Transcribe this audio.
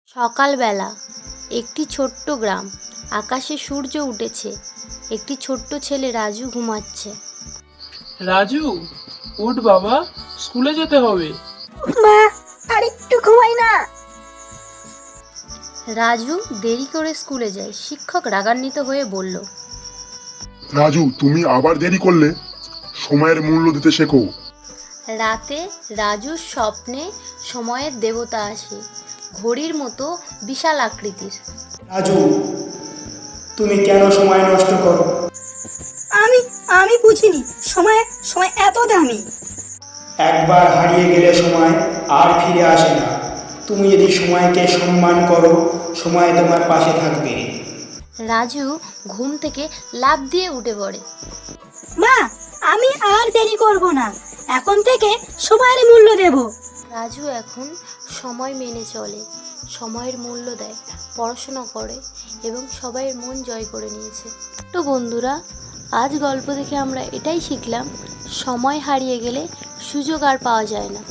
সকালবেলা একটি ছোট্ট গ্রাম, আকাশে সূর্য উঠেছে। একটি ছোট্ট ছেলে রাজু ঘুমাচ্ছে। রাজু, উঠ বাবা, স্কুলে যেতে হবে। মা, আর একটু ঘুমাই না। রাজু দেরি করে স্কুলে যায়। শিক্ষক রাগান্বিত হয়ে বলল, রাজু, তুমি আবার দেরি করলে। সময়ের মূল্য দিতে শেখো। রাতে রাজুর স্বপ্নে সময়ের দেবতা আসে, ঘড়ির মতো বিশাল আকৃতির। রাজু, তুমি কেন সময় নষ্ট করো? আমি আমি বুঝিনি সময় সময় এত দামি। একবার হারিয়ে গেলে সময় আর ফিরে আসে না। তুমি যদি সময়কে সম্মান করো, সময় তোমার পাশে থাকবে। রাজু ঘুম থেকে লাফ দিয়ে উঠে পড়ে। মা, আমি আর দেরি করব না। এখন থেকে সময়ের মূল্য দেব। রাজু এখন সময় মেনে চলে, সময়ের মূল্য দেয়, পড়াশোনা করে এবং সবাই মন জয় করে নিয়েছে। তো বন্ধুরা, আজ গল্প থেকে আমরা এটাই শিখলাম, সময় হারিয়ে গেলে সুযোগ আর পাওয়া যায় না।